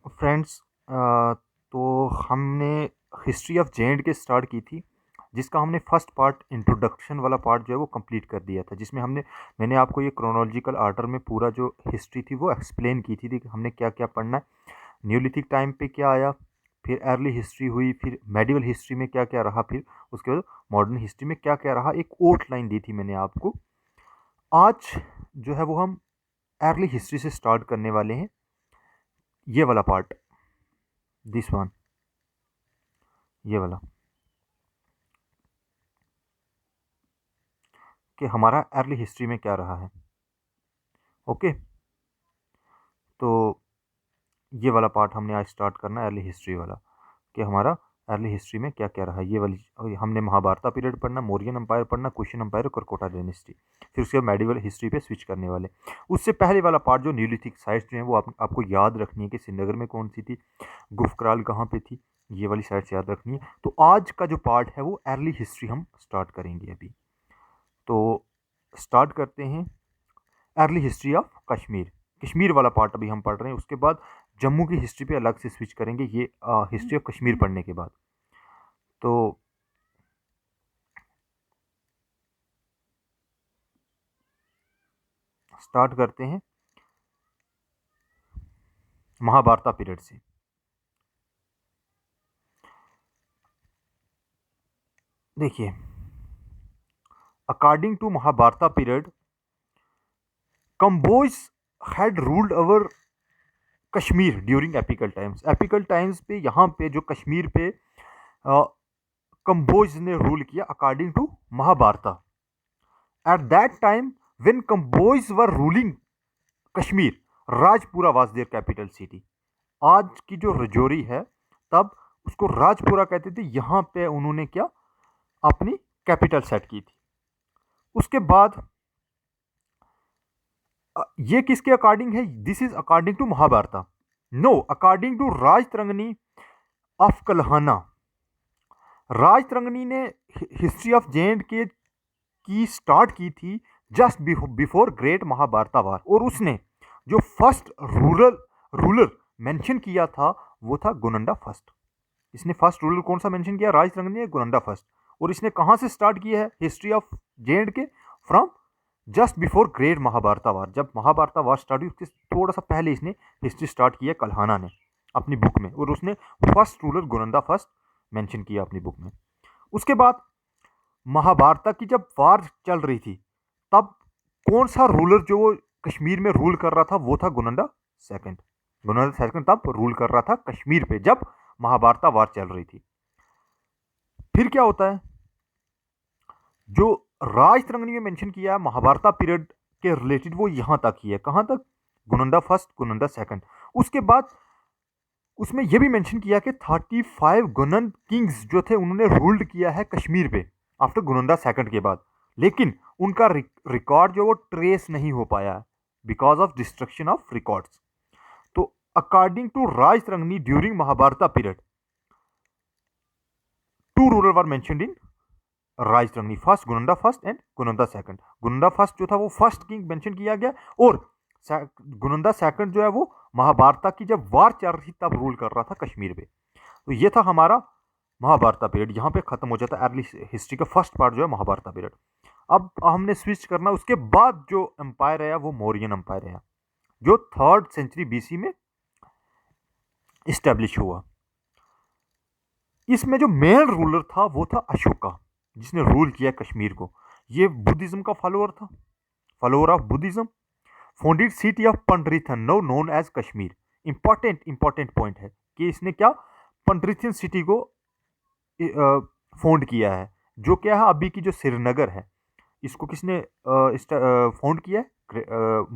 Friends, तो हमने history of J and के स्टार्ट की थी, जिसका हमने फर्स्ट पार्ट इंट्रोडक्शन वाला पार्ट जो है वो कंप्लीट कर दिया था, जिसमें मैंने आपको ये क्रोनोलॉजिकल आर्डर में पूरा जो हिस्ट्री थी वो एक्सप्लेन की थी कि हमने क्या क्या पढ़ना है। न्यूलिथिक टाइम पे क्या आया, फिर अर्ली हिस्ट्री हुई, फिर मेडिवल हिस्ट्री में क्या क्या रहा, फिर उसके बाद मॉडर्न हिस्ट्री में क्या क्या रहा, एक आउटलाइन दी थी मैंने आपको। आज जो है वो हम अर्ली हिस्ट्री से स्टार्ट करने वाले हैं, ये वाला पार्ट, दिस वन, ये वाला, कि हमारा अर्ली हिस्ट्री में क्या रहा है। ओके, तो ये वाला पार्ट हमने आज स्टार्ट करना है, अर्ली हिस्ट्री वाला, कि हमारा अर्ली हिस्ट्री में क्या क्या रहा है। ये वाली हमने महाभारता पीरियड पढ़ना, मौर्यन एम्पायर पढ़ना, कुशन एम्पायर और करकोटा डायनेस्टी, फिर उसके बाद मेडिवल हिस्ट्री पे स्विच करने वाले। उससे पहले वाला पार्ट जो न्यूलिथिक साइट्स जो हैं वो आपको याद रखनी है कि श्रीनगर में कौन सी थी, गुफकराल कहाँ पे थी, ये वाली साइट्स याद रखनी है। तो आज का जो पार्ट है वो अर्ली हिस्ट्री हम स्टार्ट करेंगे अभी। तो स्टार्ट करते हैं early history of Kashmir. Kashmir वाला पार्ट अभी हम पढ़ रहे हैं, उसके बाद जम्मू की हिस्ट्री पे अलग से स्विच करेंगे, ये हिस्ट्री ऑफ कश्मीर पढ़ने के बाद। तो स्टार्ट करते हैं महाभारता पीरियड से। देखिए, according to Mahabharata period, Kamboj had ruled over Kashmir during epical times. Epical times पे यहाँ पे जो कश्मीर पे कंबोज ने रूल किया according to Mahabharata. At that time when Kamboj were ruling Kashmir, Rajpura was their capital city. आज की जो रजौरी है, तब उसको राजपुरा कहते थे। यहाँ पे उन्होंने क्या अपनी कैपिटल सेट की थी। उसके बाद ये किसके अकॉर्डिंग है? This is according to Mahabharata. No, according to Rajatarangini of Kalhana. Rajatarangini ने हिस्ट्री ऑफ जे एंड के की स्टार्ट की थी जस्ट बिफोर ग्रेट महाभारता वार, और उसने जो फर्स्ट रूलर मेंशन किया था वो था गुनंडा फर्स्ट। इसने फर्स्ट रूलर कौन सा मेंशन किया? राजतरंगिणी ने गुनंडा फर्स्ट। और इसने कहां से स्टार्ट किया है हिस्ट्री ऑफ जे एंड के? फ्रॉम जस्ट बिफोर ग्रेट महाभारता वार। जब महाभारता वार स्टार्ट हुई उसके थोड़ा सा पहले इसने हिस्ट्री स्टार्ट किया कल्हाना ने अपनी बुक में, और उसने first ruler Gonanda first mention किया अपनी बुक में। उसके बाद महाभारत की जब वार चल रही थी, तब कौन सा रूलर जो वो कश्मीर में रूल कर रहा था? वो था गुनंदा सेकंड। गुनंदा सेकंड तब रूल कर रहा था कश्मीर पे, जब महाभारत वार चल रही थी। फिर क्या होता है, जो राजतरंगिणी में मेंशन किया है महाभारत पीरियड के रिलेटेड, वो यहां तक ही है। कहां तक? Gonanda first, Gonanda second. उसके बाद उसमें यह भी मेंशन किया कि 35 गुनन किंग्स जो थे उन्होंने रूल्ड किया है कश्मीर पे आफ्टर गुनंदा सेकंड के बाद, लेकिन उनका रिकॉर्ड जो वो ट्रेस नहीं हो पाया because of destruction of records. तो according to Rajatarangini during Mahabharata period, two ruler were mentioned in Rajatarangini, first Gonanda first and Gonanda second. Gonanda first जो था वो फर्स्ट किंग मेंशन किया गया, और गुनंदा सेकंड जो है वो महाभारत की जब वार चल रही तब रूल कर रहा था कश्मीर पे। तो ये था हमारा महाभारत पीरियड। यहाँ पे खत्म हो जाता है अर्ली हिस्ट्री का फर्स्ट पार्ट जो है महाभारत पीरियड। अब हमने स्विच करना, उसके बाद जो एम्पायर आया वो मौर्यन एम्पायर आया, जो 3rd सेंचुरी बीसी में इस्टेब्लिश हुआ। इसमें जो मेन रूलर था वो था अशोका, जिसने रूल किया कश्मीर को। ये बुद्धिज्म का फॉलोअर था, follower of Buddhism. Founded city of Pandrethan, now known as Kashmir. Important point है कि इसने क्या पंडरिथन सिटी को फाउंड किया है, जो क्या है अभी की जो श्रीनगर है। इसको किसने फाउंड किया है?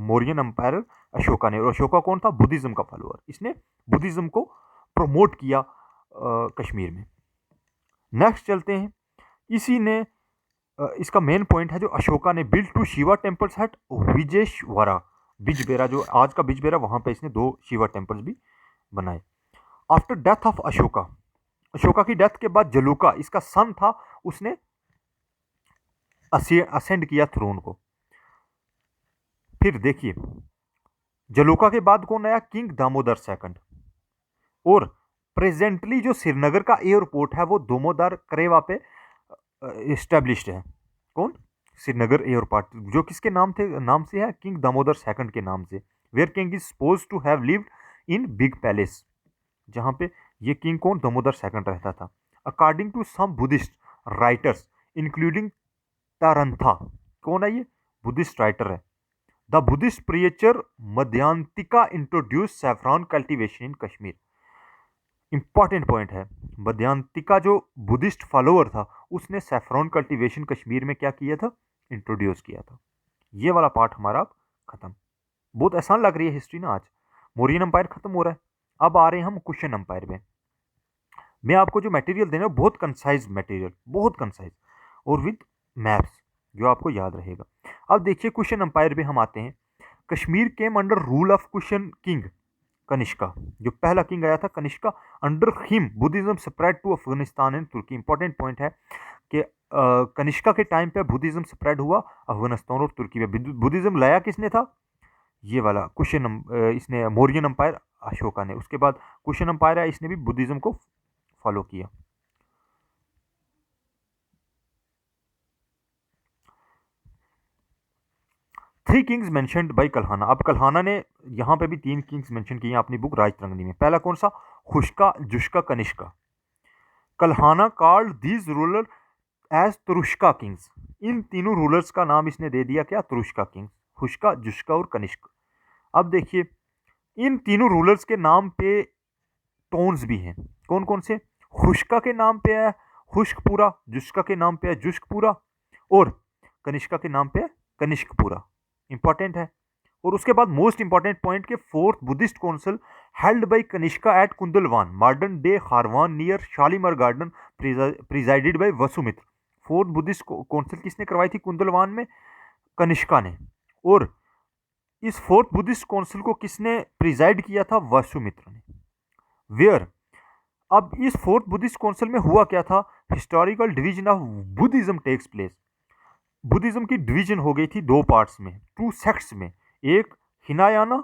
मौर्यन एम्पायर अशोका ने। और अशोका कौन था? बुद्धिज्म का फॉलोअर। इसने बुद्धिज्म को प्रमोट किया कश्मीर में। नेक्स्ट चलते हैं, इसी ने इसका मेन पॉइंट है जो अशोका ने build two Shiva temples at Vijeshwara, Bijbehara, जो आज का बिजबेरा, वहां पे इसने 2 शिवा टेम्पल्स भी बनाए। After death of Ashoka, Ashoka की डेथ के बाद जलूका, इसका सन था, उसने असेंड किया थ्रोन को। फिर देखिए, जलूका के बाद कौन आया? King Damodar second. और प्रेजेंटली जो श्रीनगर का एयरपोर्ट है वो दोमोदार करेवा पे इस्टेब्लिश्ड है। कौन? श्रीनगर एयरपोर्ट, जो किसके नाम से है? किंग दामोदर सेकंड के नाम से। Where king is suppose to have lived in big palace, जहां पे ये किंग कौन? दामोदर सेकंड रहता था। According to some Buddhist writers including Taranatha, कौन है ये? बुद्धिस्ट राइटर है। The Buddhist preacher Madhyantika introduce saffron cultivation in Kashmir. Important point है, मध्यांतिका जो बुद्धिस्ट फॉलोअर था उसने सैफरॉन कल्टीवेशन कश्मीर में क्या किया था? इंट्रोड्यूस किया था। ये वाला पार्ट हमारा खत्म। बहुत आसान लग रही है हिस्ट्री ना आज। मौर्यन अंपायर खत्म हो रहा है, अब आ रहे हैं हम कुशन अंपायर में। मैं आपको जो मटेरियल दे रहा हूं बहुत कंसाइज मटेरियल, बहुत कंसाइज और विद मैप्स जो आपको याद रहेगा। अब देखिए कुशन अंपायर में हम आते हैं। Kashmir came under rule of Kushan king Kanishka, जो पहला किंग आया था Kanishka. Under him Buddhism spread to Afghanistan and Turkey. Important point है कि कनिष्का के टाइम पे बुद्धिज्म स्प्रेड हुआ अफगानिस्तान और तुर्की में। बुद्धिज्म लाया किसने था? ये वाला कुशन, इसने मौर्यन अंपायर अशोका ने। उसके बाद कुशन अंपायर है, इसने भी बुद्धिज्म को फॉलो किया। Three kings mentioned by Kalhana. अब कल्हाना ने यहां पे भी 3 किंग्स मेंशन किए अपनी बुक राजतरंगिणी में। पहला कौन सा? Khushka, Jushka, Kanishka. Kalhana called these ruler as Turushka kings. इन तीनों रूलर्स का नाम इसने दे दिया क्या? तुरुष्का किंग्स, खुशका, जुश्का और कनिष्क। अब देखिए इन तीनों रूलर्स के नाम पे टोन्स भी हैं। कौन कौन से? खुशका के नाम पे है खुश्कपुरा, जुश्का के नाम पे है जुश्कपुरा और कनिष्का के नाम पे है कनिष्कपुरा। इंपॉर्टेंट है। और उसके बाद मोस्ट इंपॉर्टेंट पॉइंट के fourth Buddhist council held by Kanishka at Kundalvan modern day Kharwan near Shalimar garden presided by Vasumitra. Fourth Buddhist council किसने करवाई थी? कुंदलवान में कनिष्का ने। और इस फोर्थ बुद्धिस्ट काउंसिल को किसने प्रिजाइड किया था? वसुमित्र ने। वेयर, अब इस फोर्थ बुद्धिस्ट काउंसिल में हुआ क्या था? Historical division of Buddhism takes place. Buddhism की डिवीजन हो गई थी 2 पार्ट्स में, 2 सेक्ट्स में, एक हिनायाना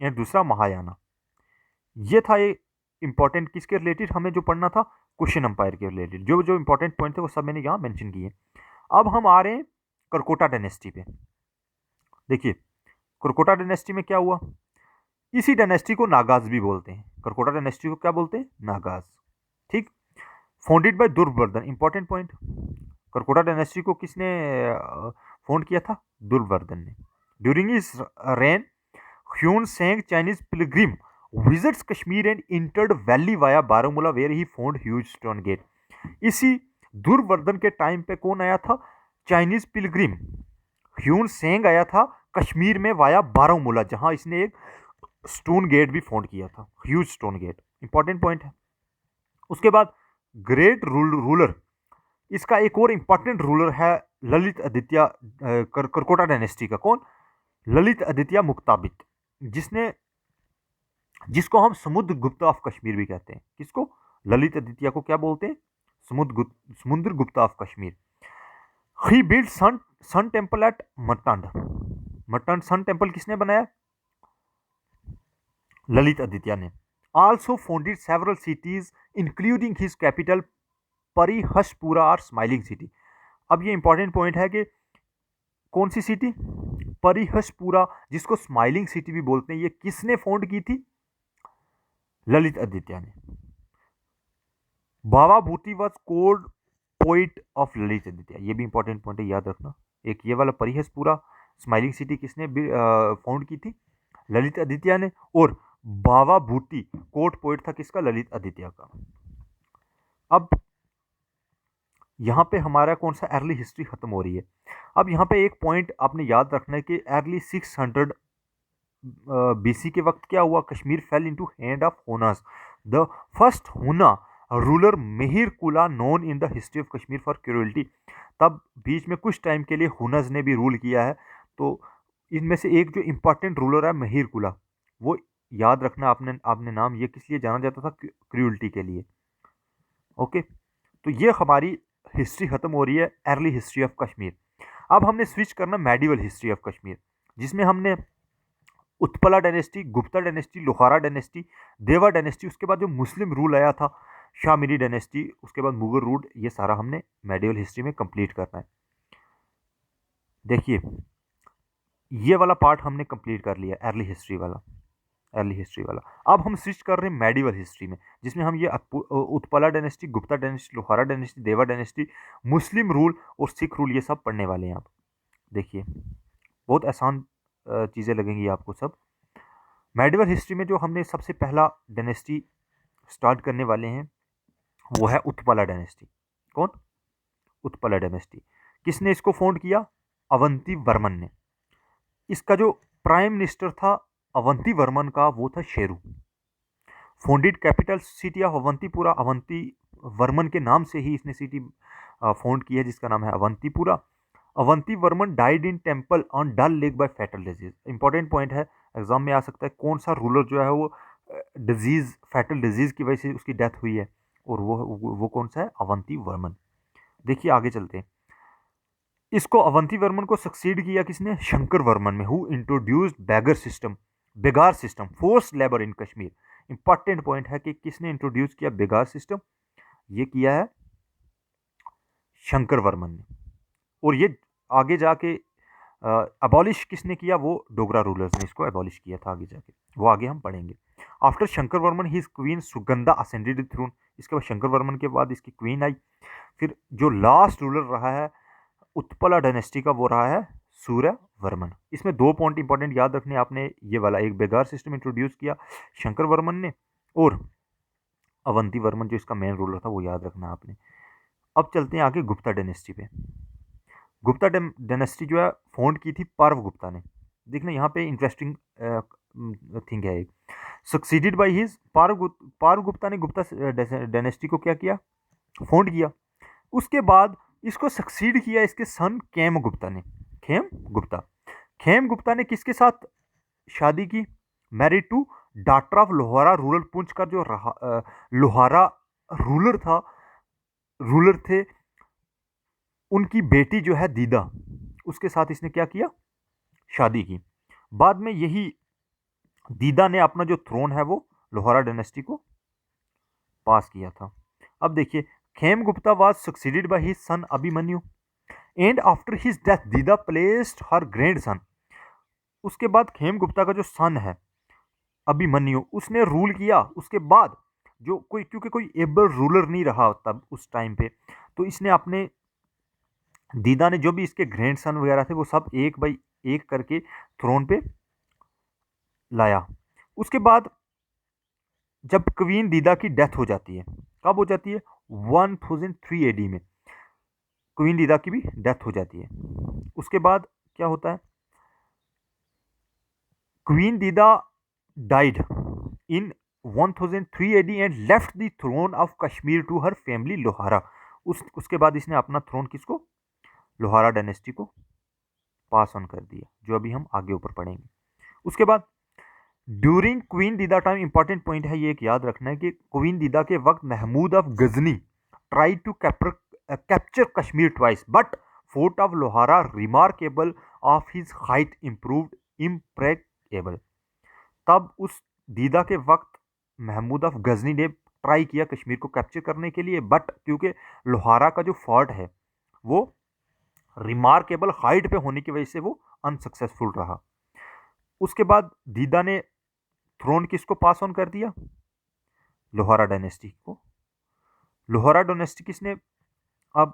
या दूसरा महायाना। ये था ये इंपॉर्टेंट किसके रिलेटेड हमें जो पढ़ना था? कुशन अंपायर के रिलेटेड। जो जो इंपॉर्टेंट पॉइंट थे वो सब मैंने यहां मेंशन किए। अब हम आ रहे हैं करकोटा डायनेस्टी पे। देखिए करकोटा डायनेस्टी में क्या हुआ? इसी डायनेस्टी को नागाज भी बोलते हैं। करकोटा डायनेस्टी को क्या बोलते हैं? नागाज। ठीक। Founded by Durvardhan. Important point, Karkota dynasty को किसने फाउंड किया था? दुर्वर्धन ने। During his reign Hiuen Tsang Chinese pilgrim visits Kashmir and entered valley via Baramulla where he found huge stone gate. इसी दुर्वर्धन के टाइम पे कौन आया था? चाइनीज पिलग्रिम ह्यून सेंग आया था कश्मीर में वाया बारामूला, जहां इसने एक स्टोन गेट भी फाउंड किया था, huge stone gate. Important point है। उसके बाद ग्रेट रूलर, इसका एक और इंपॉर्टेंट रूलर है ललित आदित्य करकोटा डायनेस्टी का। कौन? ललित आदित्य मुक्ताबित, जिसको हम समुद्रगुप्त ऑफ कश्मीर भी कहते हैं। किसको? ललित आदित्य को क्या बोलते हैं? Samudragupta of Kashmir. He build sun temple at Martand. Martand sun temple किसने बनाया? ललित आदित्य ने। Also founded several cities including his capital Parihaspura और स्माइलिंग सिटी। अब ये इंपॉर्टेंट पॉइंट है कि कौन सी सिटी? परिहसपुरा, जिसको स्माइलिंग सिटी भी बोलते हैं। ये किसने फाउंड की थी? ललित आदित्य ने। Baba Bhuti was called poet of Lalit Aditya. ये भी इंपॉर्टेंट पॉइंट है, याद रखना। एक ये वाला परिहसपुरा स्माइलिंग सिटी किसने फाउंड की थी? ललित आदित्य ने। और बाबा भूति कोर्ट पोइट था किसका? ललित आदित्य का। अब यहां पे हमारा कौन सा अर्ली हिस्ट्री खत्म हो रही है। अब यहां पे एक पॉइंट आपने याद रखना है कि अर्ली 600 बीसी के वक्त क्या हुआ? Kashmir fail into hand of Huns. The first हुना रूलर मेहिर कुला known in the history of Kashmir for cruelty. तब बीच में कुछ टाइम के लिए हुनस ने भी रूल किया है। तो इनमें से एक जो इंपॉर्टेंट रूलर है मेहिर कुला, वो याद रखना आपने नाम। ये किस लिए जाना जाता था? क्रूरल्टी के लिए। ओके, तो ये हमारी हिस्ट्री खत्म हो रही है, अर्ली हिस्ट्री ऑफ कश्मीर। अब हमने स्विच करना मेडिवल हिस्ट्री ऑफ कश्मीर, जिसमें हमने Utpala dynasty, Gupta dynasty, Lohara dynasty, देवा डायनेस्टी, उसके बाद जो मुस्लिम रूल आया था शामिरी डायनेस्टी, उसके बाद मुगल रूल, ये सारा हमने मेडिवल हिस्ट्री में कंप्लीट करना है। देखिए ये वाला पार्ट हमने कंप्लीट कर लिया, अर्ली हिस्ट्री वाला, अर्ली हिस्ट्री वाला। अब हम स्विच कर रहे हैं मेडिवल हिस्ट्री में, जिसमें हम ये Utpala dynasty, Gupta dynasty, Lohara dynasty, देवा डायनेस्टी, मुस्लिम रूल और सिख रूल, ये सब पढ़ने वाले हैं आप। देखिए बहुत आसान चीज़ें लगेंगी आपको सब। मेडिवल हिस्ट्री में जो हमने सबसे पहला डायनेस्टी स्टार्ट करने वाले हैं वो है उत्पला डायनेस्टी। कौन? उत्पला डायनेस्टी। किसने इसको फाउंड किया? अवंती वर्मन ने। इसका जो प्राइम मिनिस्टर था अवंती वर्मन का, वो था शेरू। Founded capital city of Avantipura, Avanti Varman के नाम से ही इसने सिटी फाउंड की है, जिसका नाम है Avantipura. Avanti Varman died in temple on Dal lake by fatal disease. Important point है, एग्जाम में आ सकता है, कौन सा रूलर जो है वो डिजीज, फैटल डिजीज की वजह से उसकी डेथ हुई है, और वो कौन सा है? अवंती वर्मन। देखिए आगे चलते हैं। इसको अवंती वर्मन को सक्सीड किया किसने? शंकर वर्मन में, हु इंट्रोड्यूस्ड बेगार system, force labour in Kashmir. Important point है कि किसने इंट्रोड्यूस किया बेगार सिस्टम? ये किया है शंकर वर्मन ने। और ये आगे जाके अबॉलिश किसने किया? वो डोगरा रूलर्स ने इसको अबॉलिश किया था आगे जाके, वो आगे हम पढ़ेंगे। After Shankar Varman his queen Sugandha ascended the throne. इसके बाद शंकर वर्मन के बाद इसकी क्वीन आई। फिर जो लास्ट रूलर रहा है उत्पला डायनेस्टी का, वो रहा है सूर्य वर्मन। इसमें दो पॉइंट इंपॉर्टेंट याद रखने आपने, ये वाला, एक बेगार सिस्टम इंट्रोड्यूस किया शंकर वर्मन ने, और अवंती वर्मन जो इसका मेन रूलर था वो याद रखना आपने। अब चलते हैं आगे गुप्ता डायनेस्टी पे। गुप्ता डायनेस्टी जो है फाउंड की थी पार्व गुप्ता ने। देखना यहाँ पे इंटरेस्टिंग थिंग है एक, सक्सीडेड बाय हिज पार्व गुप्ता ने गुप्ता डायनेस्टी को क्या किया? फाउंड किया। उसके बाद इसको सक्सीड किया इसके सन खेम गुप्ता ने। खेम गुप्ता ने किसके साथ शादी की? Married to daughter of Lohara ruler Poonch का जो लोहारा रूलर थे, उनकी बेटी जो है दीदा, उसके साथ इसने क्या किया? शादी की। बाद में यही दीदा ने अपना जो थ्रोन है वो लोहारा डायनेस्टी को पास किया था। अब देखिए, Khem Gupta was succeeded by his son Abhimanyu, and after his death दीदा प्लेस्ड हर ग्रैंड सन। उसके बाद खेम गुप्ता का जो सन है अभिमन्यु, उसने रूल किया। उसके बाद जो कोई, क्योंकि कोई एबल रूलर नहीं रहा तब उस टाइम पे, तो इसने अपने दीदा ने जो भी इसके ग्रैंड सन वगैरह थे वो सब एक बाई एक करके थ्रोन पे लाया। उसके बाद जब क्वीन दीदा की डेथ हो जाती है, कब हो जाती है? 1003 एडी में क्वीन दीदा की भी डेथ हो जाती है। उसके बाद क्या होता है? Queen Didda died in 1003 AD and left the throne of Kashmir to her family Lohara. उसके बाद इसने अपना थ्रोन किसको? लोहारा डायनेस्टी को पास ऑन कर दिया, जो अभी हम आगे ऊपर पढ़ेंगे। उसके बाद ड्यूरिंग क्वीन दीदा टाइम, इंपॉर्टेंट पॉइंट है ये एक याद रखना है कि क्वीन दीदा के वक्त Mahmud of Ghazni try to capture Kashmir twice, but fort of Lohara remarkable of his height improved impregnable. तब उस दीदा के वक्त महमूद ऑफ गजनी ने ट्राई किया कश्मीर को कैप्चर करने के लिए, बट क्योंकि लोहारा का जो फोर्ट है वो रिमार्केबल हाइट पे होने की वजह से वो अनसक्सेसफुल रहा। उसके बाद दीदा ने थ्रोन किसको पास ऑन कर दिया? लोहारा डायनेस्टी को। लोहारा डायनेस्टी किसने अब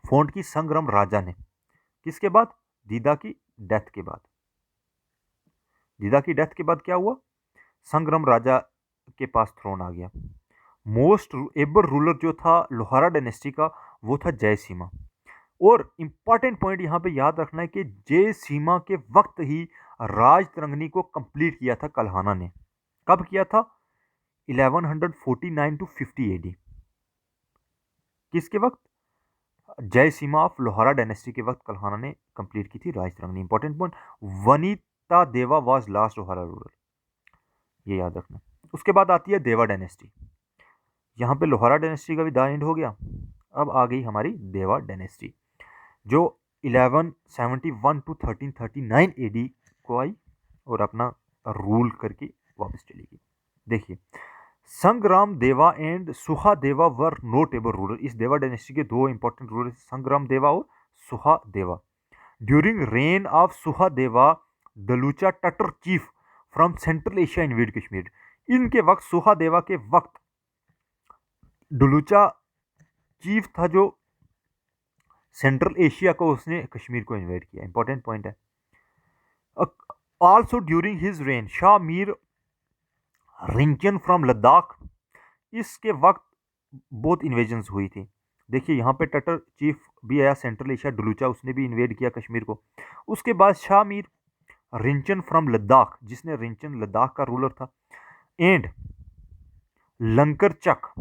फाउंड की? संग्राम राजा ने। किसके बाद? दीदा की डेथ के बाद। दीदा की डेथ के बाद क्या हुआ? संग्राम राजा के पास थ्रोन आ गया। मोस्ट एबल रूलर जो था लोहारा डायनेस्टी का वो था जयसीमा। और इंपॉर्टेंट पॉइंट यहां पे याद रखना है कि जयसीमा के वक्त ही राजतरंगिणी को कंप्लीट किया था कल्हाना ने। कब किया था? 1149 टू 50 एडी। किसके वक्त? जयसीमा ऑफ लोहारा डायनेस्टी के वक्त कल्हाना ने कंप्लीट की थी राजतरंगिणी। इंपॉर्टेंट पॉइंट, वनिता देवा वाज लास्ट लोहारा रूलर, ये याद रखना। उसके बाद आती है देवा डायनेस्टी। यहां पे लोहारा डायनेस्टी का भी द एंड हो गया। अब आ गई हमारी देवा डायनेस्टी, जो 1171 टू 1339 एडी को आई, और अपना रूल करके वापस चली गई। देखिए, संग्राम देवा एंड सुहादेवा वर नोटेबल रूलर। इस देवा डायनेस्टी के दो इंपॉर्टेंट रूलर संग्राम देवा और Suhadeva. During reign of Suhadeva Dulucha Tatar chief from Central Asia invaded Kashmir. इनके वक्त, सुहादेवा के वक्त, डलूचा चीफ था जो सेंट्रल एशिया को, उसने कश्मीर को इन्वेड किया। इंपॉर्टेंट पॉइंट है। Also during his rain Shah Mir Rinchan from Ladakh. इसके वक्त बहुत इन्वेजन्स हुई थी। देखिए यहाँ पे टटर चीफ भी आया सेंट्रल एशिया, डलूचा, उसने भी इन्वेड किया कश्मीर को। उसके बाद शाह मीर रिंचन फ्रॉम लद्दाख, जिसने रिंचन लद्दाख का रूलर था, and Lankar Chak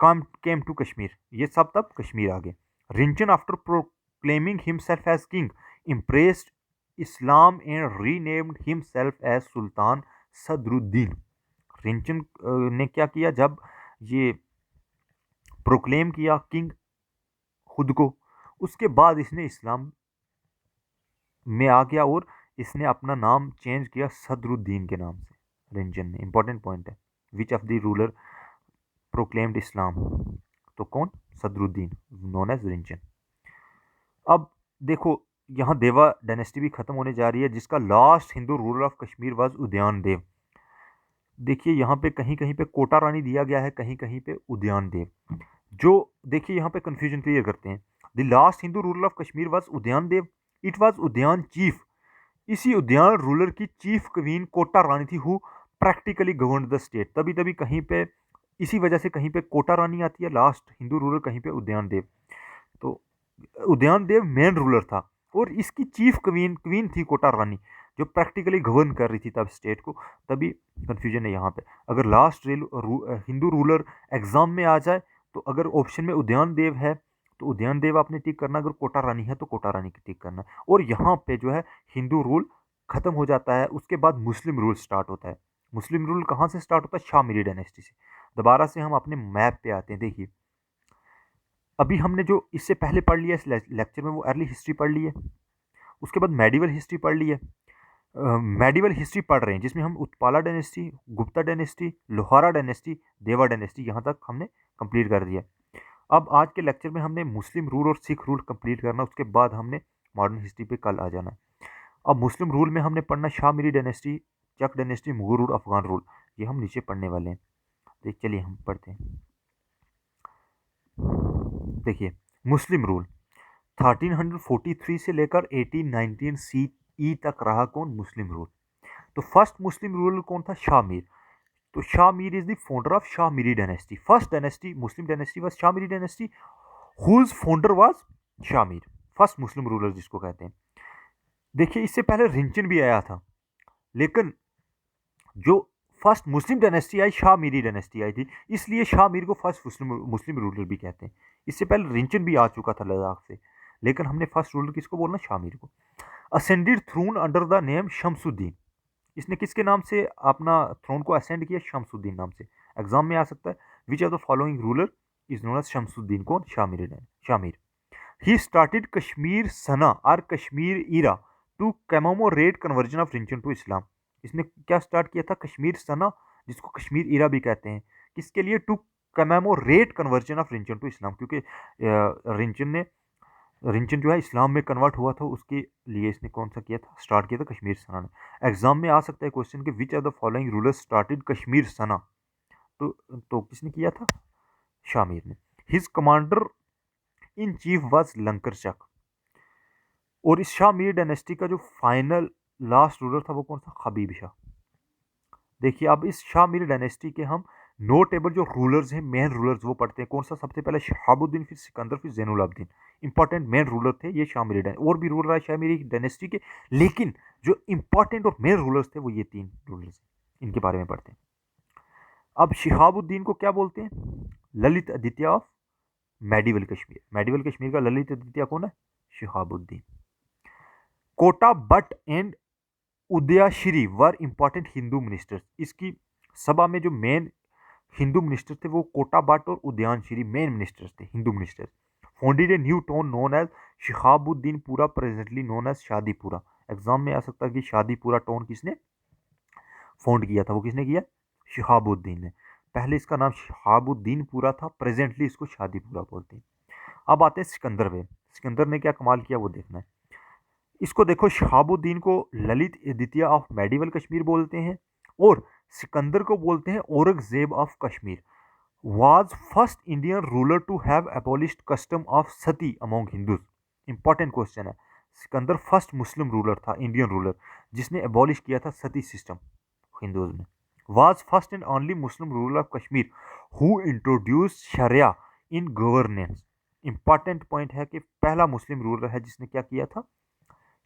came to Kashmir. ये सब तब कश्मीर आ गए। Rinchan after proclaiming himself as king embraced Islam and renamed himself as sultan Sadruddin. Rinchan ने क्या किया, जब ये प्रोक्लेम किया किंग खुद को, उसके बाद इसने इस्लाम में आ गया और इसने अपना नाम चेंज किया सदरुद्दीन के नाम से, रिंचन ने। इंपॉर्टेंट पॉइंट है, which of the ruler proclaimed Islam, तो कौन, सदरुद्दीन, नोन एज रिंचन। अब देखो यहाँ देवा डायनेस्टी भी खत्म होने जा रही है, जिसका last Hindu ruler of Kashmir was Udayan Dev. देखिए यहाँ पे कहीं कहीं पे कोटा रानी दिया गया है, कहीं कहीं पे उदयन देव। जो देखिए यहाँ पे कंफ्यूजन क्लियर करते हैं। The last Hindu ruler of Kashmir was Udayan Dev, it was Udayan chief. इसी उदयन रूलर की चीफ क्वीन कोटा रानी थी, who practically govern the state. तभी तभी कहीं पे, इसी वजह से कहीं पे कोटा रानी आती है लास्ट हिंदू रूलर, कहीं पे उदयन देव। तो उदयन देव मेन रूलर था और इसकी चीफ क्वीन थी कोटा रानी, जो प्रैक्टिकली गवर्न कर रही थी तब स्टेट को। तभी कंफ्यूजन है यहाँ पे। अगर लास्ट हिंदू रूलर एग्जाम में आ जाए, तो अगर ऑप्शन में उदयन देव है तो उदयन देव आपने टिक करना, अगर कोटा रानी है तो कोटा रानी की टिक करना। और यहाँ पे जो है हिंदू रूल खत्म हो जाता है। उसके बाद मुस्लिम रूल स्टार्ट होता है। मुस्लिम रूल कहाँ से स्टार्ट होता है, शाह मीरी डायनेस्टी से। दोबारा से हम अपने मैप पे आते हैं। देखिए अभी हमने जो इससे पहले पढ़ लिया इस लेक्चर में, वो अर्ली हिस्ट्री पढ़ ली है, उसके बाद मेडिवल हिस्ट्री पढ़ ली है। मेडिवल हिस्ट्री पढ़ रहे हैं, जिसमें हम Utpala dynasty, Gupta dynasty, Lohara dynasty, देवा डायनेस्टी, यहाँ तक हमने कंप्लीट कर दिया। अब आज के लेक्चर में हमने मुस्लिम रूल और सिख रूल कंप्लीट करना, उसके बाद हमने मॉडर्न हिस्ट्री पे कल आ जाना। अब मुस्लिम रूल में हमने पढ़ना Shah Miri dynasty, Chak dynasty, Mughal rule, Afghan rule, ये हम नीचे पढ़ने वाले हैं। देख चलिए हम पढ़ते हैं। देखिए मुस्लिम रूल 1343 से लेकर 1819 CE तक रहा कौन, मुस्लिम रूल। तो फर्स्ट मुस्लिम रूलर कौन था, शाह मीर। तो Shah Mir is the founder of Shah Miri dynasty. First dynasty, Muslim dynasty was Shah Miri dynasty, whose founder was Shah Mir, first Muslim ruler जिसको कहते हैं। देखिए इससे पहले रिंचन भी आया था, लेकिन जो फर्स्ट मुस्लिम डायनेस्टी आई, शाह मीरी डायनेस्टी आई थी, इसलिए शाह मीर को फर्स्ट मुस्लिम रूलर भी कहते हैं। इससे पहले रिंचन भी आ चुका था लद्दाख से, लेकिन हमने फर्स्ट रूलर किसको बोलना, शाह मीर को। Ascended throne under the name Shamsuddin. इसने किसके नाम से अपना थ्रोन को असेंड किया, शमसुद्दीन नाम से। एग्जाम में आ सकता है। Which of the following ruler is known as Shamsuddin, कौन, शाह मीर। ही स्टार्टेड कश्मीर सना और Kashmir era to commemorate conversion of Rinchan to Islam. इसने क्या स्टार्ट किया था, कश्मीर सना, जिसको कश्मीर ईरा भी कहते हैं, किसके लिए, to commemorate conversion of Rinchan to Islam, क्योंकि रिंचन जो है इस्लाम में कन्वर्ट हुआ था, उसके लिए इसने कौन सा किया था, स्टार्ट किया था कश्मीर सना ने। एग्जाम में आ सकता है क्वेश्चन कि which of the following rulers started Kashmir Sana, तो किसने किया था, शाह मीर ने। His commander in chief was Lankar Chak. और इस शाह मीर डायनेस्टी का जो फाइनल लास्ट रूलर था वो कौन था, हबीब शाह। देखिए अब इस शाह मीर डायनेस्टी के हम नोटेबल जो रूलर्स हैं, मेन रूलर्स, वो पढ़ते हैं। कौन सा, सबसे पहले शहाबुद्दीन, फिर सिकंदर, फिर जैनुलाब्दीन। इंपॉर्टेंट मेन रूलर थे ये शाह मीरी डायनेस्टी। और भी रूलर है शाह मीरी डायनेस्टी के, लेकिन जो इंपॉर्टेंट और मेन रूलर्स थे वो ये तीन रूलर्स, इनके बारे में पढ़ते हैं। अब शिहाबुद्दीन को क्या बोलते हैं, Lalit Aditya of medieval Kashmir. Medieval Kashmir का ललित आदित्य कौन है, Shihabuddin. Kota Bhat and Udayashri were important Hindu ministers. इसकी सभा में जो मेन हिंदू मिनिस्टर थे वो कोटा बट और उदयनश्री मेन मिनिस्टर्स थे, Hindu ministers. Founded a new town known as Shihabuddinpura, presently known as Shadipura. Exam में आ सकता है कि शादीपुरा टोन किसने फाउंड किया था, वो किसने किया, शिहाबुद्दीन ने। पहले इसका नाम शिहाबुद्दीन पूरा था, प्रेजेंटली इसको शादीपुरा बोलते हैं। अब आते हैं सिकंदर पे, सिकंदर ने क्या कमाल किया वो देखना है। इसको देखो, शहाबुद्दीन को ललित द्वितीय ऑफ मेडिवल कश्मीर बोलते हैं और सिकंदर को बोलते हैं Aurangzeb of Kashmir. was first Indian ruler to have abolished custom of sati among Hindus। Important question है। सिकंदर फर्स्ट मुस्लिम रूलर था, इंडियन रूलर, जिसने एबॉलिश किया था सती सिस्टम हिंदूज में। was first and only Muslim ruler of Kashmir who introduced Sharia in governance। Important point है कि पहला मुस्लिम ruler है जिसने क्या किया था,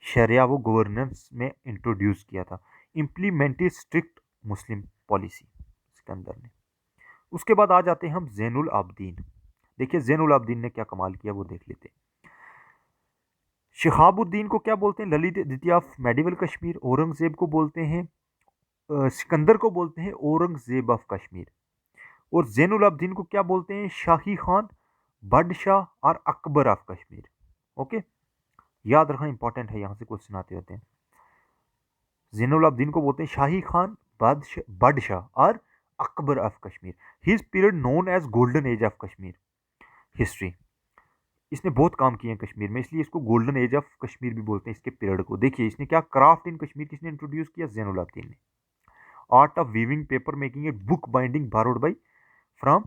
शरिया वो गवर्नेंस में इंट्रोड्यूस किया था, इम्प्लीमेंटेड स्ट्रिक्ट मुस्लिम पॉलिसी सिकंदर ने। उसके बाद आ जाते हैं हम जैनुल आबदीन। देखिए जैनुल आबदीन ने क्या कमाल किया वो देख लेते हैं। शिहाबुद्दीन को क्या बोलते हैं, ललित द्वितीय ऑफ मेडिवल कश्मीर। औरंगजेब को बोलते हैं, सिकंदर को बोलते हैं औरंगजेब ऑफ कश्मीर। और जैनुल आबदीन को क्या बोलते हैं, शाही खान, बादशाह और अकबर ऑफ कश्मीर। ओके, याद रखना इंपॉर्टेंट है, यहां से क्वेश्चन आते होते हैं। जैनुल आबदीन को बोलते हैं शाही खान, बादशाह और Akbar of Kashmir. His period known as golden age of Kashmir history. इसने बहुत काम किए हैं कश्मीर में, इसलिए इसको गोल्डन एज ऑफ कश्मीर भी बोलते हैं इसके पीरियड को। देखिए इसने क्या क्राफ्ट इन कश्मीर किसने इंट्रोड्यूस किया, जैनुल आबदीन ने। Art of weaving paper making and book binding borrowed by from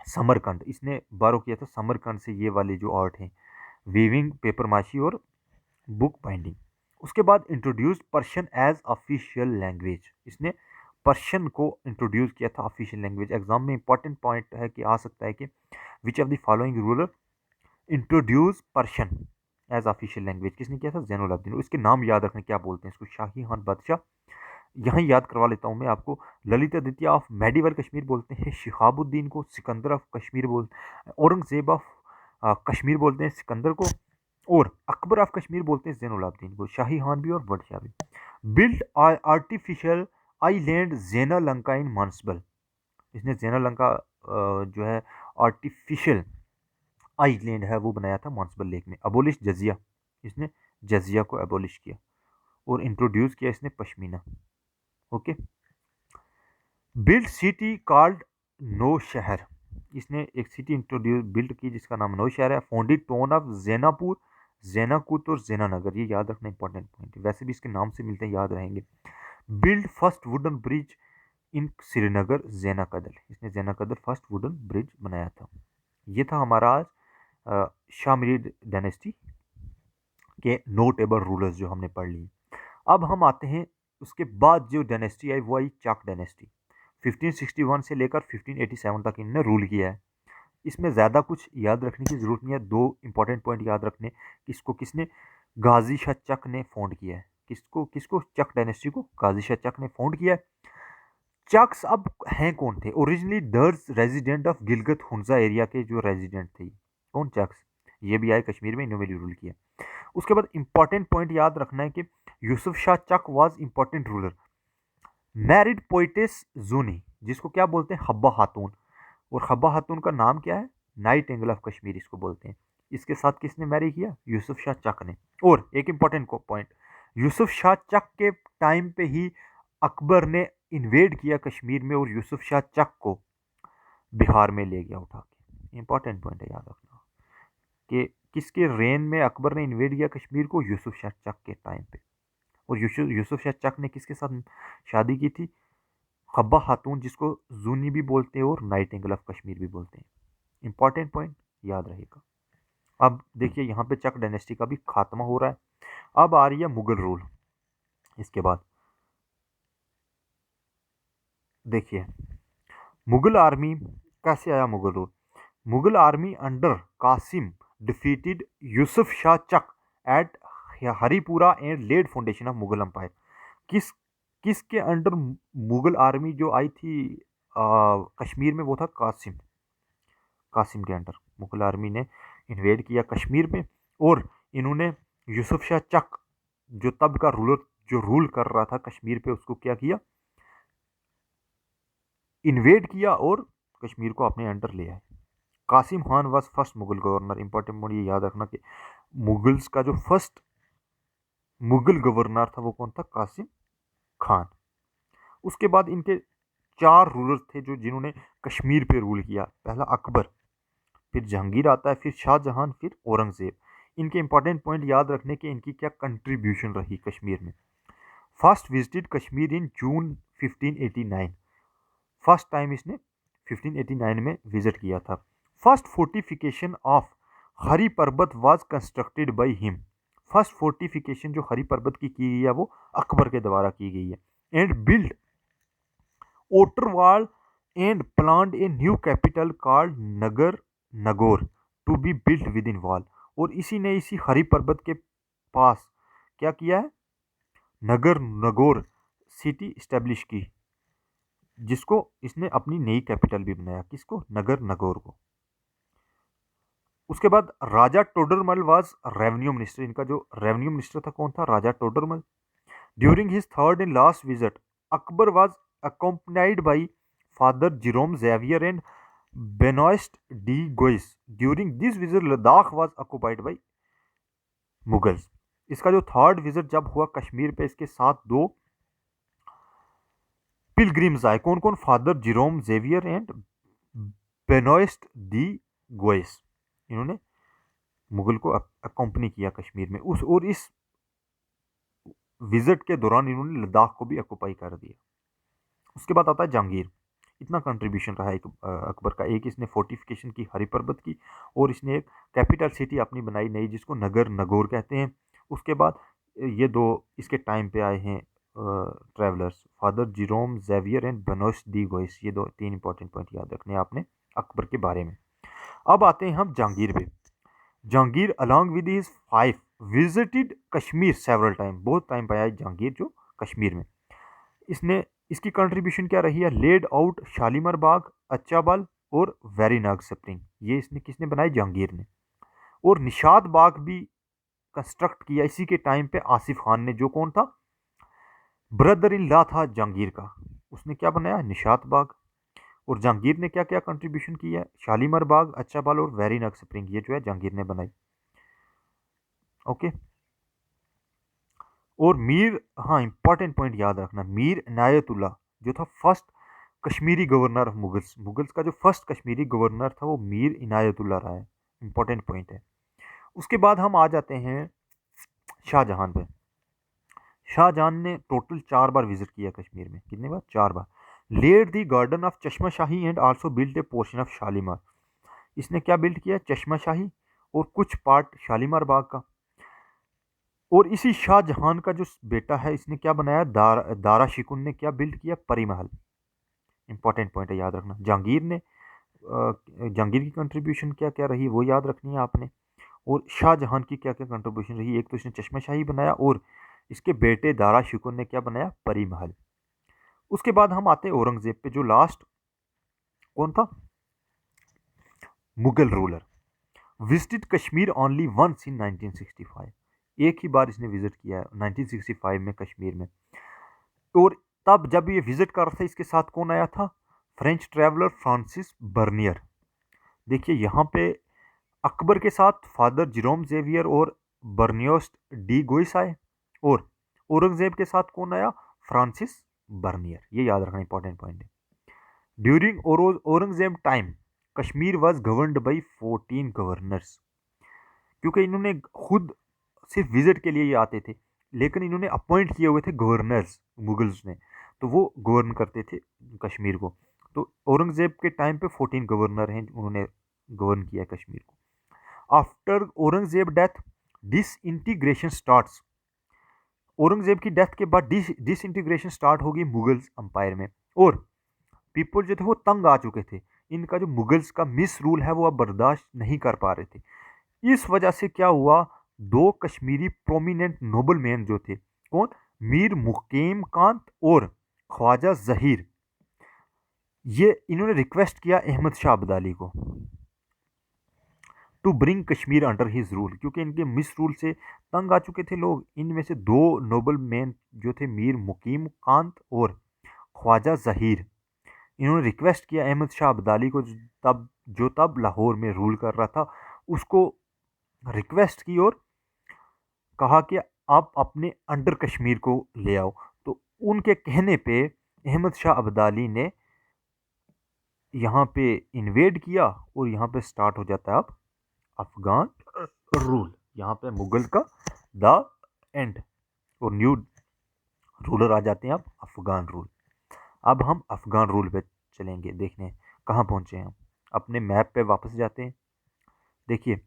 Samarkand. इसने बारो किया था समरकंद से ये वाले जो आर्ट हैं, वीविंग, पेपर माशी और बुक बाइंडिंग। उसके बाद introduce Persian as official language. इसने पर्शियन को इंट्रोड्यूस किया था ऑफिशियल लैंग्वेज। एग्जाम में इंपॉर्टेंट पॉइंट है कि आ सकता है कि which of the following ruler introduce Persian as official language, किसने किया था, जैनुल आबदीन। इसके नाम याद रखने क्या बोलते हैं इसको, शाही खान, बादशाह। यहाँ याद करवा लेता हूँ मैं आपको, ललित आदित्य ऑफ मेडिवल कश्मीर बोलते हैं शिहाबुद्दीन को, सिकंदर ऑफ कश्मीर औरंगजेब ऑफ कश्मीर बोलते हैं सिकंदर को, और अकबर ऑफ कश्मीर बोलते हैं जैनुल आबदीन को, शाही खान भी और बादशाह भी। बिल्ड आर्टिफिशियल आईलैंड जेना लंका इन मानसबल। इसने जेना लंका जो है आर्टिफिशियल आईलैंड है वो बनाया था मानसबल लेक में। अबोलिश जजिया, इसने जजिया को अबोलिश किया और इंट्रोड्यूस किया इसने pashmina. Okay, build city called Nau Shahar. इसने एक सिटी इंट्रोड्यूस बिल्ड की जिसका नाम नौ शहर है। फाउंडेड टाउन ऑफ जैनापुर, जैनाकुत और जैनानगर। ये याद रखना इंपॉर्टेंट पॉइंट है, वैसे भी इसके नाम से मिलते हैं, याद रहेंगे। बिल्ड फर्स्ट वुडन ब्रिज इन श्रीनगर, जैना कदल। इसने जैना कदल फर्स्ट वुडन ब्रिज बनाया था। ये था हमारा आज शामिरी डायनेस्टी के नोटेबल रूलर्स जो हमने पढ़ ली। अब हम आते हैं, उसके बाद जो डायनेस्टी आई वो आई चाक डायनेस्टी। 1561 से लेकर 1587 तक इन्होंने रूल किया है। इसमें ज़्यादा कुछ याद रखने की ज़रूरत नहीं है, दो इंपॉर्टेंट पॉइंट याद रखने। इसको किसने, गाजी शाह चक ने फाउंड किया है। किसको किसको, चक डायनेस्टी को गाजी शाह चक ने फाउंड किया है। चक्स अब हैं कौन थे, ओरिजिनली दर्ज resident of Gilgit Hunza area के जो रेजिडेंट थे, कौन, चक्स। ये भी आए कश्मीर में, इन्होंने रूल किया। उसके बाद इंपॉर्टेंट पॉइंट याद रखना है कि Yusuf Shah Chak was important ruler, married poetess Zuni, जिसको क्या बोलते हैं, हब्बा खातून। और हब्बा खातून का नाम क्या है, नाइट एंगल ऑफ कश्मीर इसको बोलते हैं। इसके साथ किसने मैरी किया, यूसुफ शाह चक ने। और एक इंपॉर्टेंट पॉइंट, यूसुफ शाह चक के टाइम पे ही अकबर ने इन्वेड किया कश्मीर में और यूसुफ शाह चक को बिहार में ले गया उठा के। इंपॉर्टेंट पॉइंट है याद रखना कि किसके रेन में अकबर ने इन्वेड किया कश्मीर को, यूसुफ शाह चक के टाइम पे। और यूसुफ शाह चक ने किसके साथ शादी की थी, हब्बा खातून, जिसको जूनी भी बोलते हैं और नाइट एंगल ऑफ कश्मीर भी बोलते हैं। इंपॉर्टेंट पॉइंट याद रहेगा। अब देखिए यहाँ पे चक डायनेस्टी का भी खात्मा हो रहा है। अब आ रही है मुगल रूल। इसके बाद देखिए मुगल आर्मी कैसे आया, Mughal rule. Mughal army under Qasim defeated Yusuf Shah Chak at Haripura and laid foundation of Mughal empire. किसके अंडर मुगल आर्मी जो आई थी कश्मीर में, वो था कासिम। कासिम के अंडर मुगल आर्मी ने इन्वेड किया कश्मीर में और इन्होंने यूसुफ शाह चक जो तब का रूलर जो रूल कर रहा था कश्मीर पे, उसको क्या किया, इन्वेड किया और कश्मीर को अपने अंडर ले आए। Qasim Khan was first Mughal governor. Important point ये याद रखना कि मुगल्स का जो फर्स्ट मुगल गवर्नर था वो कौन था? कासिम खान। उसके बाद इनके 4 रूलर थे जो जिन्होंने कश्मीर पे रूल किया। पहला अकबर, फिर जहांगीर आता है, फिर शाहजहां, फिर औरंगजेब। इनके इंपॉर्टेंट पॉइंट याद रखने के, इनकी क्या कंट्रीब्यूशन रही कश्मीर में। फर्स्ट विजिटेड कश्मीर इन जून 1589। फर्स्ट टाइम इसने 1589 में विजिट किया था। फर्स्ट फोर्टिफिकेशन ऑफ हरी पर्वत was constructed by him. First fortification जो हरी पर्वत की गई है वो अकबर के द्वारा की गई है। And build outer wall and planned a new capital called Nagar Nagaur to be built within wall. और इसी ने इसी हरी पर्वत के पास क्या किया है? नगर नगौर सिटी स्टैब्लिश की, जिसको इसने अपनी नई कैपिटल भी बनाया। किसको? नगर नगौर को। उसके बाद Raja Todarmal was revenue minister. इनका जो रेवेन्यू मिनिस्टर था कौन था? Raja Todarmal. During his third and last visit Akbar was accompanied by Father Jerome Xavier and Benoist de Gois. During this visit Ladakh was occupied by Mughals. इसका जो थर्ड विजिट जब हुआ कश्मीर पे, इसके साथ 2 पिलग्रिम्स आए। कौन कौन? फादर जिरोम जेवियर एंड बेनोइस्ट दी गोइस। इन्होंने मुगल को अकम्पनी किया कश्मीर में। उस और इस विजिट के दौरान इन्होंने लद्दाख को भी ऑक्युपाई कर दिया। उसके बाद आता है जहांगीर। इतना कंट्रीब्यूशन रहा एक अकबर का। एक इसने फोर्टिफिकेशन की हरी पर्वत की, और इसने एक कैपिटल सिटी अपनी बनाई नई, जिसको नगर नगौर कहते हैं। उसके बाद ये 2 इसके टाइम पे आए हैं travellers, Father Jerome Xavier and Benoist de Goes. ये 3 इंपॉर्टेंट पॉइंट याद रखने आपने अकबर के बारे में। अब आते हैं हम जहांगीर पे। Jahangir along with his 5 visited Kashmir several time. बहुत टाइम पे आया जहांगीर जो कश्मीर में। इसने इसकी कंट्रीब्यूशन क्या रही है? लेड आउट शालीमार बाग, अच्छाबल और वेरीनाग स्प्रिंग। ये इसने किसने बनाई? जहांगीर ने। और निशात बाग भी कंस्ट्रक्ट किया इसी के टाइम पे आसिफ खान ने, जो कौन था? ब्रदर इन लॉ था जहांगीर का। उसने क्या बनाया? निशात बाग। और जहांगीर ने क्या क्या कंट्रीब्यूशन किया है? शालीमार बाग, अच्छाबल और वेरीनाग स्प्रिंग, ये जो है जहांगीर ने बनाई। ओके। और मीर, हाँ इंपॉर्टेंट पॉइंट याद रखना, मीर इनायतुल्लाह जो था first Kashmiri governor of Mughals. Mughals का जो फर्स्ट कश्मीरी गवर्नर था वो मीर इनायतुल्लाह रहा है। इंपॉर्टेंट पॉइंट है। उसके बाद हम आ जाते हैं शाहजहां पे। शाहजहां ने टोटल 4 बार विजिट किया कश्मीर में। कितने बार? 4 बार। Laid the garden of Chashma Shahi and also build a portion of Shalimar. इसने क्या बिल्ड किया? चश्मा शाही और कुछ पार्ट शालीमार बाग का। और इसी शाहजहां का जो बेटा है इसने क्या बनाया? दारा शिकुन ने क्या बिल्ड किया? परी महल। इंपॉर्टेंट पॉइंट है, याद रखना। जहांगीर की कंट्रीब्यूशन क्या क्या रही वो याद रखनी है आपने। और शाहजहां की क्या क्या कंट्रीब्यूशन रही? एक तो इसने चश्मा शाही बनाया, और इसके बेटे दारा शिकुन ने क्या बनाया? परी महल। उसके बाद हम आते हैं औरंगजेब पे, जो लास्ट कौन था? Mughal ruler. Visited Kashmir only once in 1965। एक ही बार इसने विजिट किया है 1965 में कश्मीर में। और तब जब ये विजिट कर रहा था इसके साथ कौन आया था? French traveller Francis Bernier. देखिए यहाँ पे अकबर के साथ फादर जिरोम जेवियर और बर्नियोस्ट डी गोइस आए, और औरंगजेब के साथ कौन आया? Francis Bernier. ये याद रखना इंपॉर्टेंट पॉइंट है। During Aurangzeb time Kashmir was governed by 14 governors. क्योंकि इन्होंने खुद सिर्फ विजिट के लिए ही आते थे, लेकिन इन्होंने अपॉइंट किए हुए थे गवर्नर्स मुगल्स ने, तो वो गवर्न करते थे कश्मीर को। तो औरंगजेब के टाइम पे 14 गवर्नर हैं, उन्होंने गवर्न किया कश्मीर को। After Aurangzeb death disintegration starts. Aurangzeb की डेथ के बाद डिस इंटीग्रेशन स्टार्ट होगी मुगल्स अंपायर में, और पीपल जो थे वो तंग आ चुके थे। इनका जो मुगल्स का मिस रूल है वो अब बर्दाश्त नहीं कर पा रहे थे। इस वजह से क्या हुआ? 2 कश्मीरी प्रोमिनेंट नोबल मैन जो थे, कौन? मीर मुकीम कांत और ख्वाजा जहीर, ये इन्होंने रिक्वेस्ट किया अहमद शाह अब्दाली को to bring Kashmir under his rule, क्योंकि इनके मिस रूल से तंग आ चुके थे लोग। इनमें से 2 नोबल मैन जो थे, मीर मुकीम कांत और ख्वाजा जहीर, इन्होंने रिक्वेस्ट किया अहमद शाह अब्दाली को, जो तब लाहौर में रूल कर रहा था, उसको रिक्वेस्ट की और कहा कि आप अपने अंडर कश्मीर को ले आओ। तो उनके कहने पे अहमद शाह अब्दाली ने यहाँ पे इन्वेड किया और यहाँ पे स्टार्ट हो जाता है अब अफगान रूल। यहाँ पे मुगल का द एंड और न्यू रूलर आ जाते हैं अब अफगान रूल। अब हम अफगान रूल पे चलेंगे, देखने कहाँ पहुँचे हैं हम। अपने मैप पे वापस जाते हैं। देखिए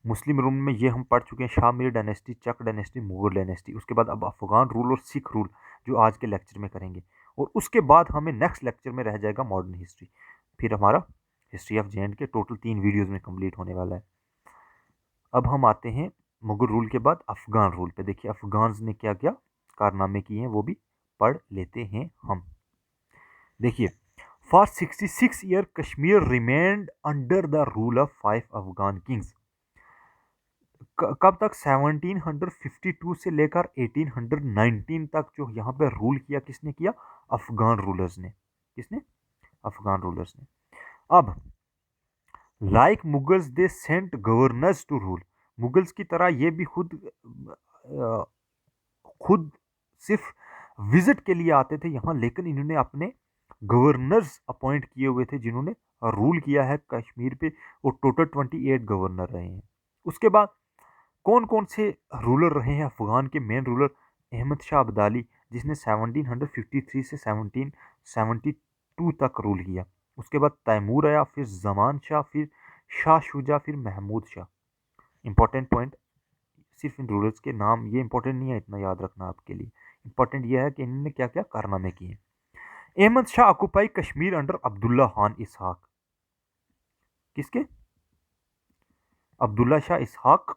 मुस्लिम रूल में ये हम पढ़ चुके हैं, Shah Mir dynasty, Chak dynasty, Mughal dynasty. उसके बाद अब अफगान रूल और सिख रूल जो आज के लेक्चर में करेंगे, और उसके बाद हमें नेक्स्ट लेक्चर में रह जाएगा मॉडर्न हिस्ट्री। फिर हमारा history of J total 3 videos में कंप्लीट होने वाला है। अब हम आते हैं मुगल रूल के बाद अफगान रूल पे। देखिए अफगान ने क्या क्या कारनामे किए हैं वो भी पढ़ लेते हैं हम। देखिए for 66 year Kashmir remained under the rule of 5 Afghan Kings. कब तक? 1752 से लेकर 1819 तक जो यहाँ पे रूल किया, किसने किया? अफगान रूलर्स ने। किसने? अफगान रूलर्स ने। अब like Mughals they sent governors to rule. Mughals की तरह ये भी खुद सिर्फ विजिट के लिए आते थे यहाँ, लेकिन इन्होंने अपने गवर्नर्स अपॉइंट किए हुए थे जिन्होंने रूल किया है कश्मीर पे, और टोटल 28 गवर्नर रहे हैं। उसके बाद कौन कौन से रूलर रहे हैं अफगान के मेन रूलर? अहमद शाह अब्दाली, जिसने 1753 से 1772 तक रूल किया। उसके बाद तैमूर आया, फिर जमान शाह, फिर शाह शुजा, फिर महमूद शाह। इंपॉर्टेंट पॉइंट, सिर्फ इन रूलर्स के नाम ये इंपॉर्टेंट नहीं है, इतना याद रखना आपके लिए। इंपॉर्टेंट यह है कि इन्होंने क्या क्या कारनामे किए। अहमद शाह ऑक्युपाई कश्मीर अंडर अब्दुल्ला खान इसहाक। किसके? अब्दुल्ला शाह इसहाक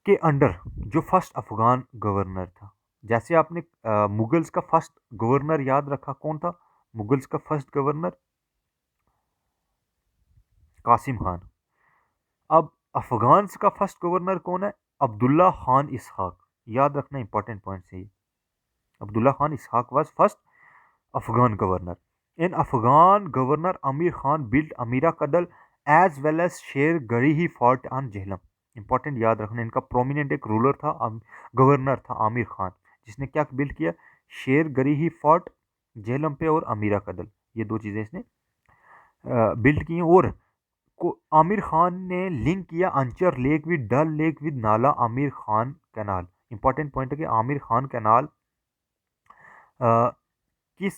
के अंडर, जो फर्स्ट अफगान गवर्नर था। जैसे आपने मुगल्स का फर्स्ट गवर्नर याद रखा, कौन था मुगल्स का फर्स्ट गवर्नर? कासिम खान। अब अफगान्स का फर्स्ट गवर्नर कौन है? अब्दुल्ला खान इसहाक। याद रखना, इंपॉर्टेंट पॉइंट है ये। Abdullah Khan Ishaq was first Afghan governor. इन Afghan governor Amir Khan built Amira Kadal as well as Sher Garhi fort on Jhelum. Important याद रखना, इनका प्रोमिनेंट एक रूलर था, गवर्नर था आमिर खान, जिसने क्या बिल्ड किया? शेर गरी ही फोर्ट झेलम पे और अमीरा कदल, ये दो चीज़ें इसने बिल्ड की हैं। और को आमिर खान ने लिंक किया Anchar lake with Dal lake with Nala Amir Khan canal. Important point है कि आमिर खान कैनाल किस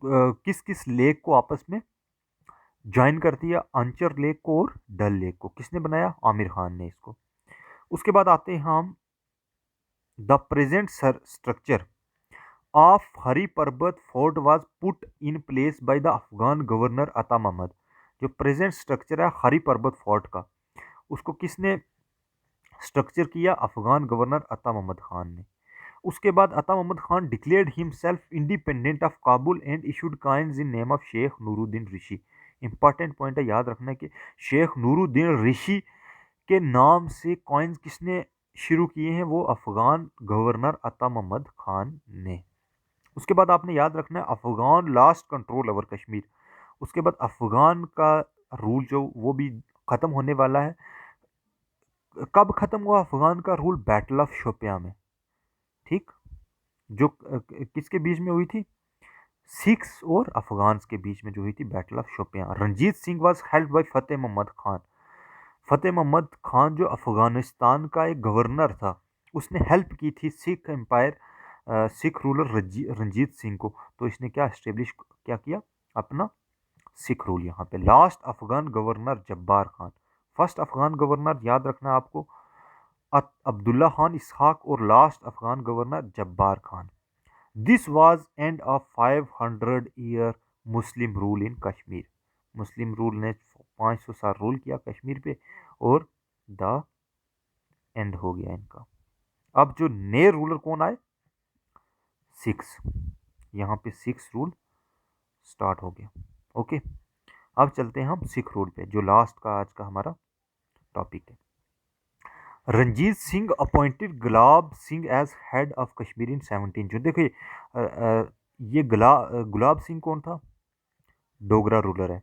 किस किस लेक को आपस में ज्वाइन करती है? अंचर लेक को और डल लेक को। किसने बनाया? आमिर खान ने इसको। उसके बाद आते हैं हम the present structure of Hari Parbat fort was put in place by the Afghan governor अता मोहम्मद। जो प्रेजेंट स्ट्रक्चर है हरी पर्बत फोर्ट का, उसको किसने स्ट्रक्चर किया? अफगान गवर्नर अता मोहम्मद खान ने। उसके बाद Atta Mohammad Khan declared himself independent of Kabul and issued coins in name of Sheikh Nooruddin Rishi. Important point है, याद रखना है कि शेख नूरुद्दीन ऋषि के नाम से कॉइन्स किसने शुरू किए हैं? वो अफगान गवर्नर अता मोहम्मद खान ने। उसके बाद आपने याद रखना है Afghan last control over Kashmir. उसके बाद अफगान का रूल जो वो भी ख़त्म होने वाला है। कब ख़त्म हुआ अफगान का रूल? बैटल ऑफ शोपियां में। ठीक, जो किसके बीच में हुई थी? सिख्स और अफगान्स के बीच में जो हुई थी battle of Shopian. Ranjit Singh was held by Fateh Mohammad Khan. Fateh Mohammad Khan जो अफगानिस्तान का एक गवर्नर था, उसने हेल्प की थी सिख एम्पायर, सिख रूलर रंजीत सिंह को। तो इसने क्या इस्टेब्लिश क्या किया? अपना सिख रूल यहाँ पे। Last Afghan governor Jabbar Khan. First Afghan governor याद रखना आपको अब्दुल्ला खान इसहाक, और last Afghan governor Jabbar Khan. This was end of 500 year Muslim rule in Kashmir. Muslim rule ने 500 साल रूल किया कश्मीर पे, और द एंड हो गया इनका। अब जो नए रूलर कौन आए? सिक्स। यहाँ पे सिक्स रूल स्टार्ट हो गया। ओके, अब चलते हैं हम सिख रूल पे, जो लास्ट का आज का हमारा टॉपिक है। Ranjit Singh appointed Gulab Singh as head of Kashmir in 17 June. देखिए ये गुलाब सिंह कौन था? डोगरा रूलर है।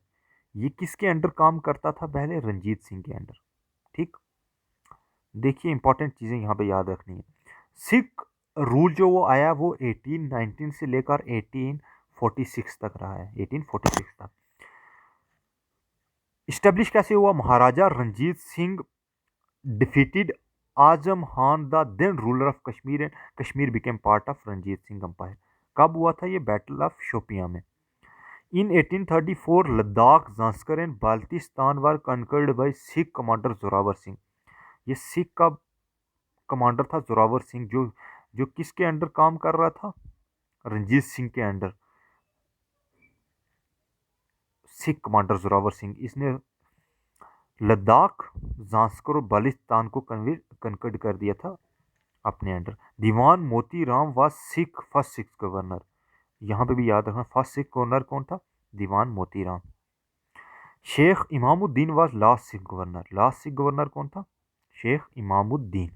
ये किसके अंडर काम करता था पहले? रंजीत सिंह के अंडर। ठीक, देखिए इंपॉर्टेंट चीज़ें यहाँ पे याद रखनी है। सिख रूल जो वो आया वो 1819 से लेकर 1846 तक रहा है, 1846 तक। इस्टेब्लिश कैसे हुआ? Maharaja Ranjit Singh defeated Azam Khan the then ruler of Kashmir and Kashmir became part of Ranjit Singh empire. कब हुआ था ये? बैटल ऑफ शोपियां में। In 1834 Ladakh, Zanskar and Baltistan were conquered by Sikh commander Zorawar Singh. ये सिख का कमांडर था जोरावर सिंह, जो जो किसके अंडर काम कर रहा था? रंजीत सिंह के अंडर। सिख कमांडर जोरावर सिंह, इसने लद्दाख, जांस्कर और बाल्टिस्तान को कन्वर्ट कर दिया था अपने under. Diwan Moti Ram was Sikh first Sikh governor. यहाँ पे भी याद रखना, फर्स्ट सिख गवर्नर कौन था? Diwan Moti Ram. Sheikh Imamuddin was last Sikh governor. Last Sikh governor कौन था? Sheikh Imamuddin.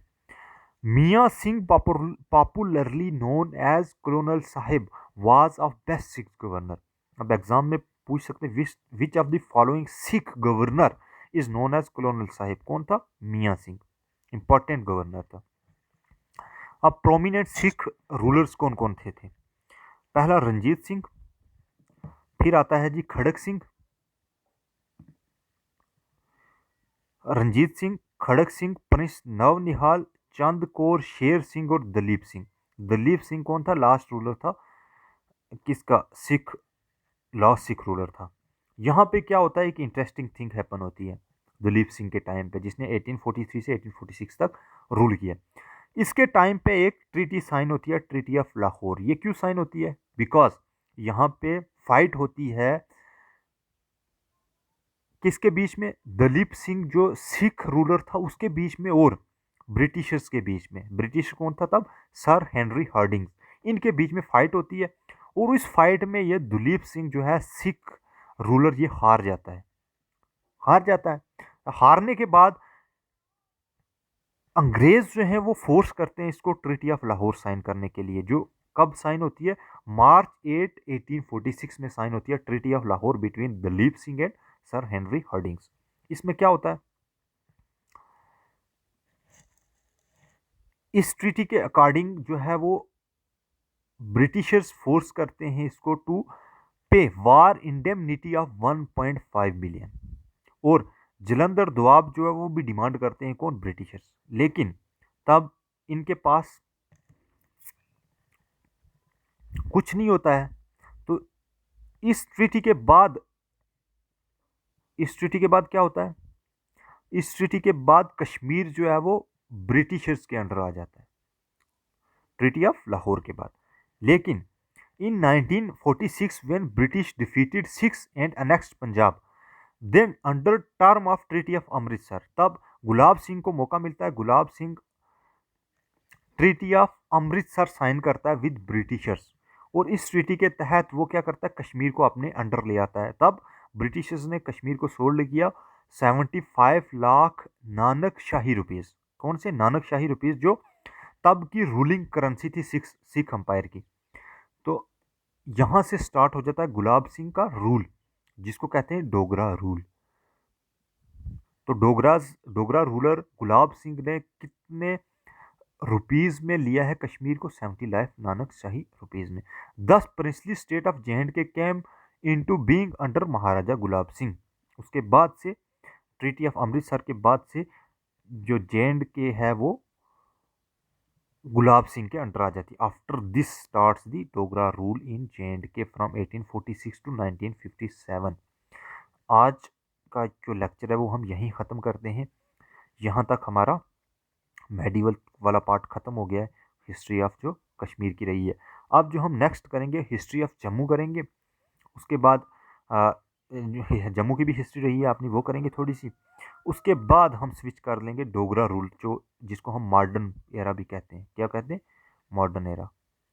Mian Singh popularly known as colonel Sahib was of best Sikh governor. अब एग्जाम में पूछ सकते हैं which of the following Sikh governor is known as colonel Sahib. कौन था? मियाँ सिंह, इंपॉर्टेंट गवर्नर था। अब प्रोमिनेंट सिख रूलर्स कौन कौन थे? पहला रंजीत सिंह, फिर आता है जी खड़क सिंह, रंजीत सिंह, खड़क सिंह, प्रिंस नवनिहाल, चंद कौर, शेर सिंह और दलीप सिंह। दलीप सिंह कौन था? लास्ट रूलर था किसका? सिख, लास्ट सिख रूलर था। यहाँ पे क्या होता है कि इंटरेस्टिंग थिंग हैपन होती है दलीप सिंह के टाइम पे, जिसने 1843 से 1846 तक रूल किया। इसके टाइम पे एक ट्रीटी साइन होती है, ट्रीटी ऑफ लाहौर। ये क्यों साइन होती है? बिकॉज यहाँ पे फाइट होती है किसके बीच में? दलीप सिंह जो सिख रूलर था उसके बीच में, और ब्रिटिशर्स के बीच में। ब्रिटिश कौन था तब? Sir Henry Hardinge. इनके बीच में फाइट होती है, और इस फाइट में ये दलीप सिंह जो है सिख रूलर, ये हार जाता है। हार जाता है। हारने के बाद अंग्रेज जो है वो फोर्स करते हैं इसको ट्रीटी ऑफ लाहौर साइन करने के लिए, जो कब साइन होती है? मार्च 8 1846 में साइन होती है treaty of Lahore between Duleep Singh and sir Henry Hardinges. इसमें क्या होता है? इस ट्रीटी के अकॉर्डिंग जो है वो ब्रिटिशर्स फोर्स करते हैं इसको टू पे वार इंडेमनिटी ऑफ 1.5 बिलियन, और जलंधर दुआब जो है वो भी डिमांड करते हैं। कौन? ब्रिटिशर्स। लेकिन तब इनके पास कुछ नहीं होता है। तो इस ट्रीटी के बाद, इस ट्रीटी के बाद क्या होता है? इस ट्रीटी के बाद कश्मीर जो है वो ब्रिटिशर्स के अंडर आ जाता है, ट्रीटी ऑफ लाहौर के बाद। लेकिन in 1946 when British defeated Sikhs and annexed Punjab, then under term of treaty of Amritsar, तब गुलाब सिंह को मौका मिलता है। Gulab Singh treaty of Amritsar sign करता है विद ब्रिटिशर्स, और इस ट्रीटी के तहत वो क्या करता है? कश्मीर को अपने अंडर ले आता है। तब ब्रिटिशर्स ने कश्मीर को सोल्ड किया 75 लाख नानक शाही रुपीज़। कौन से? नानक शाही रुपीज़, जो तब की रूलिंग करेंसी थी सिख अंपायर की। तो यहाँ से स्टार्ट हो जाता है गुलाब सिंह का रूल, जिसको कहते हैं डोगरा रूल। तो डोगरा रूलर गुलाब सिंह ने कितने रुपीज़ में लिया है कश्मीर को? 70 लाख नानक शाही रुपीज़ में। 10 princely state of J and के कैम इनटू बीइंग अंडर महाराजा गुलाब सिंह। उसके बाद से ट्रीटी ऑफ अमृतसर के बाद से जो जे एंड के है वो गुलाब सिंह के अंडर आ जाती। After this starts the Dogra rule in J and के फ्रॉम 1846 टू 1957। आज का जो लेक्चर है वो हम यहीं ख़त्म करते हैं। यहाँ तक हमारा मेडिवल वाला पार्ट ख़त्म हो गया है, हिस्ट्री ऑफ जो कश्मीर की रही है। अब जो हम नेक्स्ट करेंगे हिस्ट्री ऑफ जम्मू करेंगे। उसके बाद जम्मू की भी हिस्ट्री रही है अपनी, वो करेंगे थोड़ी सी। उसके बाद हम स्विच कर लेंगे डोगरा रूल, जो जिसको हम मॉडर्न एरा भी कहते हैं। क्या कहते हैं? Modern era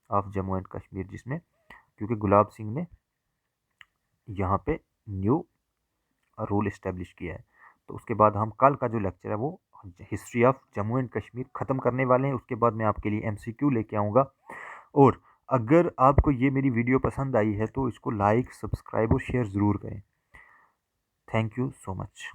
of Jammu and Kashmir, जिसमें क्योंकि गुलाब सिंह ने यहाँ पे न्यू रूल इस्टेब्लिश किया है। तो उसके बाद हम कल का जो लेक्चर है वो history of Jammu and Kashmir ख़त्म करने वाले हैं। उसके बाद मैं आपके लिए एमसीक्यू लेके आऊँगा। और अगर आपको ये मेरी वीडियो पसंद आई है तो इसको लाइक, सब्सक्राइब और शेयर ज़रूर करें। Thank you so much.